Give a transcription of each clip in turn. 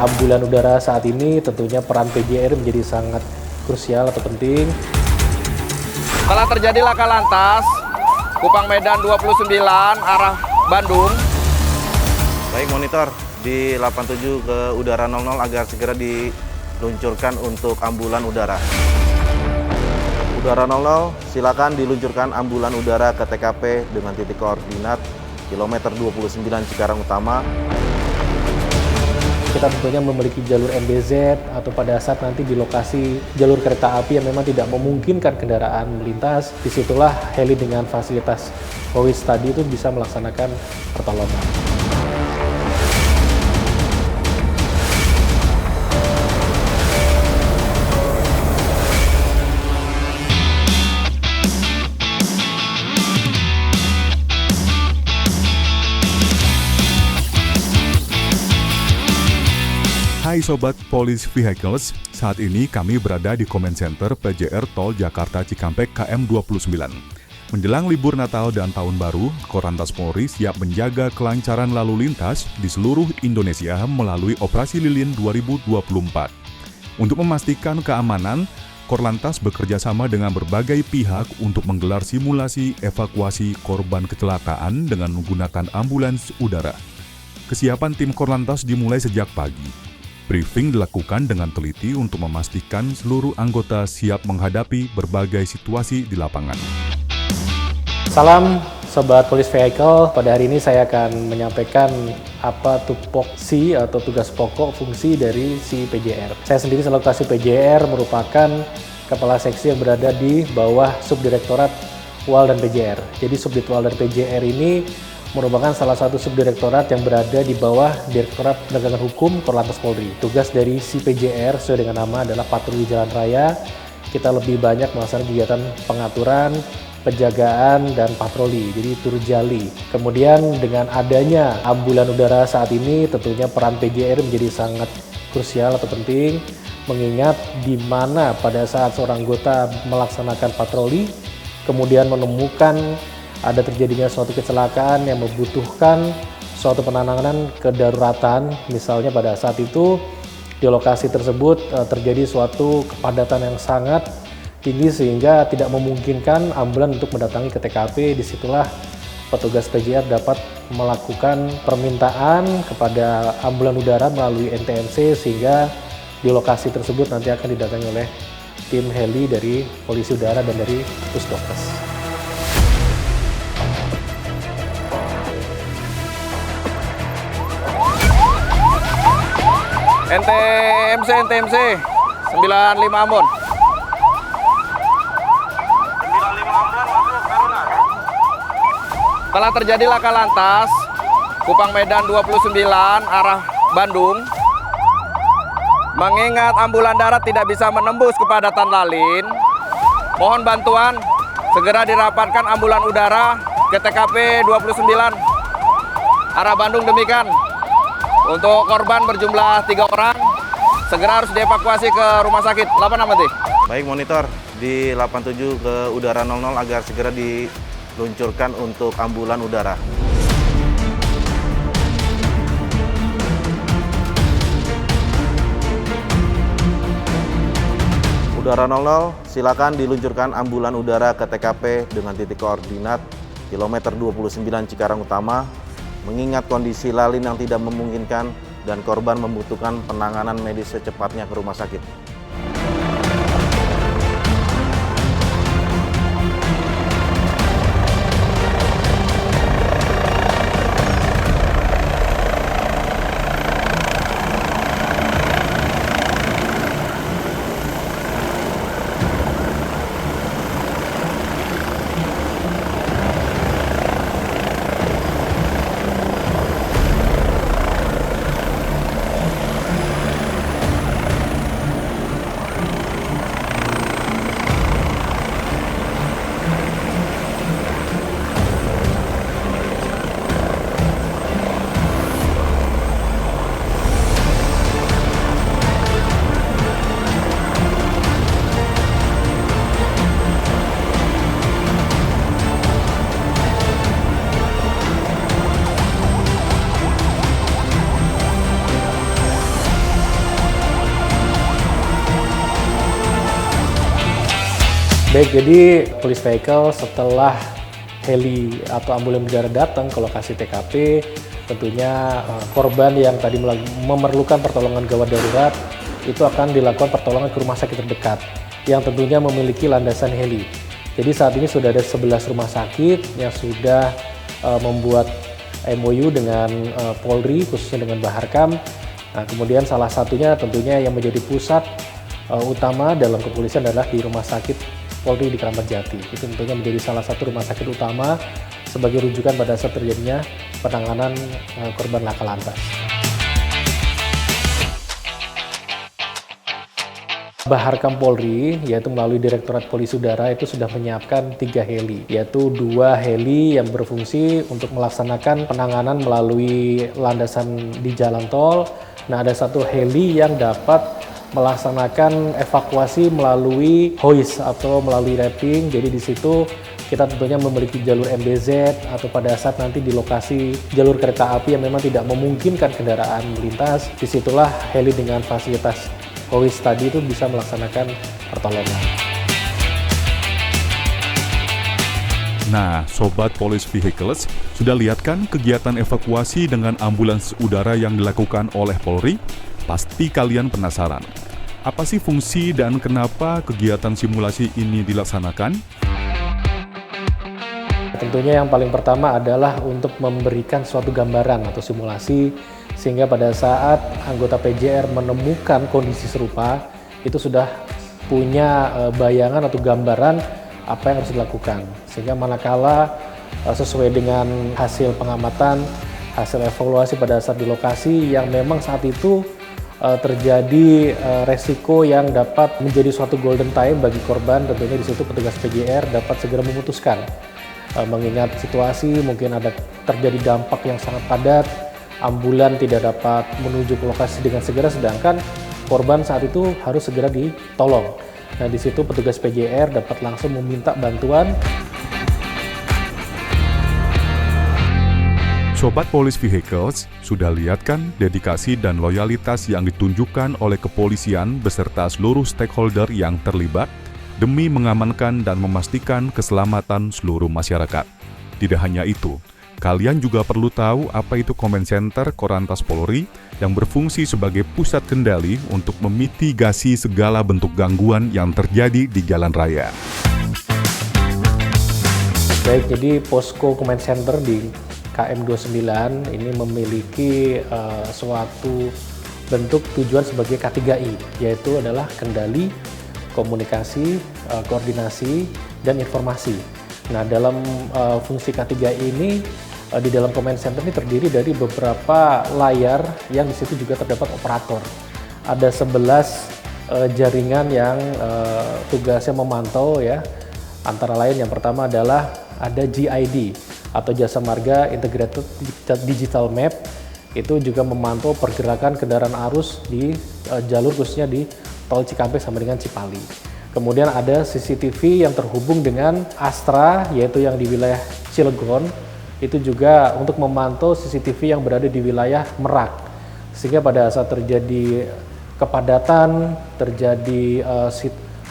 ambulan udara saat ini tentunya peran PJR menjadi sangat krusial atau penting. Telah terjadi laka lantas Kupang Medan 29 arah Bandung. Baik, monitor di 87 ke udara 00 agar segera diluncurkan untuk ambulan udara. Udara 00, silakan diluncurkan ambulan udara ke TKP dengan titik koordinat kilometer 29 Cikarang Utama. Kita tentunya memiliki jalur MBZ atau pada saat nanti di lokasi jalur kereta api yang memang tidak memungkinkan kendaraan melintas, disitulah heli dengan fasilitas Howitz tadi itu bisa melaksanakan pertolongan. Hai Sobat Police Vehicles, saat ini kami berada di Command Center PJR Tol Jakarta Cikampek KM29. Menjelang libur Natal dan Tahun Baru, Korlantas Polri siap menjaga kelancaran lalu lintas di seluruh Indonesia melalui Operasi Lilin 2024. Untuk memastikan keamanan, Korlantas bekerja sama dengan berbagai pihak untuk menggelar simulasi evakuasi korban kecelakaan dengan menggunakan ambulans udara. Kesiapan tim Korlantas dimulai sejak pagi. Briefing dilakukan dengan teliti untuk memastikan seluruh anggota siap menghadapi berbagai situasi di lapangan. Salam Sobat Police Vehicle, pada hari ini saya akan menyampaikan apa tupoksi atau tugas pokok fungsi dari si PJR. Saya sendiri selaku kasih PJR merupakan kepala seksi yang berada di bawah Subdirektorat WAL dan PJR. Jadi Subdit WAL dan PJR ini merupakan salah satu subdirektorat yang berada di bawah Direktorat Penegakan Hukum Korlantas Polri. Tugas dari si PJR sesuai dengan nama adalah patroli jalan raya. Kita lebih banyak melaksanakan kegiatan pengaturan, penjagaan, dan patroli, jadi turjali. Kemudian dengan adanya ambulan udara saat ini, tentunya peran PJR menjadi sangat krusial atau penting, mengingat di mana pada saat seorang anggota melaksanakan patroli, kemudian menemukan ada terjadinya suatu kecelakaan yang membutuhkan suatu penanganan kedaruratan, misalnya pada saat itu di lokasi tersebut terjadi suatu kepadatan yang sangat tinggi sehingga tidak memungkinkan ambulan untuk mendatangi ke TKP. Disitulah petugas PJR dapat melakukan permintaan kepada ambulan udara melalui NTMC sehingga di lokasi tersebut nanti akan didatangi oleh tim heli dari Polisi Udara dan dari Pusdokes. NTMC 95 Ambon. 95 Ambon masuk Taruna. Telah terjadi laka lantas Kupang Medan 29 arah Bandung. Mengingat ambulan darat tidak bisa menembus kepadatan lalin, mohon bantuan segera dirapatkan ambulan udara ke TKP 29 arah Bandung. Demikian. Untuk korban berjumlah 3 orang, segera harus dievakuasi ke rumah sakit. Apa nama teh? Baik, monitor di 87 ke udara 00 agar segera diluncurkan untuk ambulan udara. Udara 00, silakan diluncurkan ambulan udara ke TKP dengan titik koordinat kilometer 29 Cikarang Utama. Mengingat kondisi lalin yang tidak memungkinkan dan korban membutuhkan penanganan medis secepatnya ke rumah sakit. Baik, jadi police vehicle setelah heli atau ambulan udara datang ke lokasi TKP, tentunya korban yang tadi memerlukan pertolongan gawat darurat itu akan dilakukan pertolongan ke rumah sakit terdekat yang tentunya memiliki landasan heli. Jadi saat ini sudah ada 11 rumah sakit yang sudah membuat MOU dengan Polri, khususnya dengan Baharkam. Nah, kemudian salah satunya tentunya yang menjadi pusat utama dalam kepolisian adalah di Rumah Sakit Polri di Keramat Jati. Itu tentunya menjadi salah satu rumah sakit utama sebagai rujukan pada saat terjadinya penanganan korban laka lantas. Baharkam Polri, yaitu melalui Direktorat Polisi Udara, itu sudah menyiapkan 3 heli, yaitu 2 heli yang berfungsi untuk melaksanakan penanganan melalui landasan di jalan tol. Nah, ada 1 heli yang dapat melaksanakan evakuasi melalui hoist atau melalui wrapping. Jadi di situ kita tentunya memiliki jalur MBZ atau pada saat nanti di lokasi jalur kereta api yang memang tidak memungkinkan kendaraan melintas, disitulah heli dengan fasilitas hoist tadi itu bisa melaksanakan pertolongan. Nah, Sobat Police Vehicles, sudah lihat kan kegiatan evakuasi dengan ambulans udara yang dilakukan oleh Polri? Pasti kalian penasaran, apa sih fungsi dan kenapa kegiatan simulasi ini dilaksanakan? Tentunya yang paling pertama adalah untuk memberikan suatu gambaran atau simulasi, sehingga pada saat anggota PJR menemukan kondisi serupa, itu sudah punya bayangan atau gambaran apa yang harus dilakukan. Sehingga manakala sesuai dengan hasil pengamatan, hasil evaluasi pada saat di lokasi yang memang saat itu terjadi resiko yang dapat menjadi suatu golden time bagi korban, tentunya di situ petugas PJR dapat segera memutuskan. Mengingat situasi mungkin ada terjadi dampak yang sangat padat, ambulan tidak dapat menuju ke lokasi dengan segera, sedangkan korban saat itu harus segera ditolong. Nah, di situ petugas PJR dapat langsung meminta bantuan. Sobat Police Vehicles, sudah lihat kan dedikasi dan loyalitas yang ditunjukkan oleh kepolisian beserta seluruh stakeholder yang terlibat demi mengamankan dan memastikan keselamatan seluruh masyarakat. Tidak hanya itu, kalian juga perlu tahu apa itu Command Center Korlantas Polri yang berfungsi sebagai pusat kendali untuk memitigasi segala bentuk gangguan yang terjadi di jalan raya. Baik, jadi posko Command Center di KM29 ini memiliki suatu bentuk tujuan sebagai K3I, yaitu adalah kendali, komunikasi, koordinasi, dan informasi. Nah, dalam fungsi K3I ini di dalam Command Center ini terdiri dari beberapa layar yang di situ juga terdapat operator. Ada 11 jaringan yang tugasnya memantau ya. Antara lain yang pertama adalah ada GID atau Jasa Marga Integrated Digital Map, itu juga memantau pergerakan kendaraan arus di jalur khususnya di Tol Cikampek sampai dengan Cipali. Kemudian ada CCTV yang terhubung dengan Astra, yaitu yang di wilayah Cilegon, itu juga untuk memantau CCTV yang berada di wilayah Merak. Sehingga pada saat terjadi kepadatan, terjadi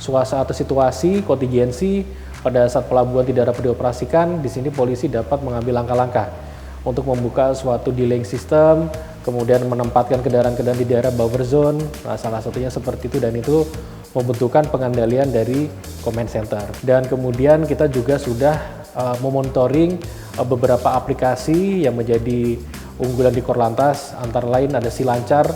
suasana atau situasi kontingensi, pada saat pelabuhan tidak dapat dioperasikan, di sini polisi dapat mengambil langkah-langkah untuk membuka suatu delaying system, kemudian menempatkan kendaraan-kendaraan di daerah buffer zone. Nah, salah satunya seperti itu, dan itu membutuhkan pengandalian dari Command Center. Dan kemudian kita juga sudah memonitoring beberapa aplikasi yang menjadi unggulan di Korlantas, antara lain ada Silancar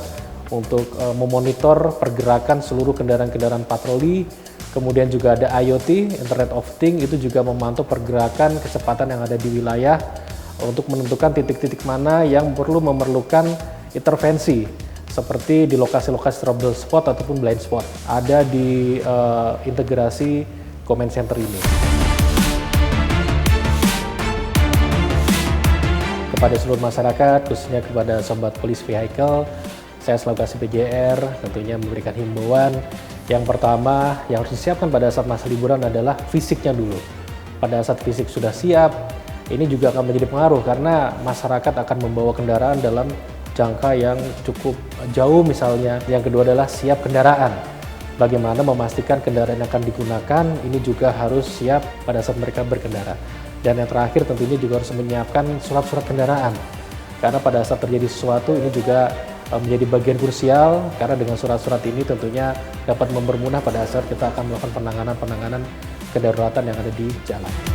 untuk memonitor pergerakan seluruh kendaraan-kendaraan patroli. Kemudian juga ada IoT, Internet of Things, itu juga memantau pergerakan kecepatan yang ada di wilayah untuk menentukan titik-titik mana yang memerlukan intervensi, seperti di lokasi-lokasi trouble spot ataupun blind spot. Ada di integrasi Command Center ini. Kepada seluruh masyarakat, khususnya kepada Sobat Police Vehicle, saya selaku kasih PJR tentunya memberikan himbauan. Yang pertama yang harus disiapkan pada saat masa liburan adalah fisiknya dulu. Pada saat fisik sudah siap, ini juga akan menjadi pengaruh karena masyarakat akan membawa kendaraan dalam jangka yang cukup jauh misalnya. Yang kedua adalah siap kendaraan. bagaimana memastikan kendaraan yang akan digunakan ini juga harus siap pada saat mereka berkendara. Dan yang terakhir tentunya juga harus menyiapkan surat-surat kendaraan. Karena pada saat terjadi sesuatu ini juga menjadi bagian krusial, karena dengan surat-surat ini tentunya dapat mempermudah pada saat kita akan melakukan penanganan kedaruratan yang ada di jalan.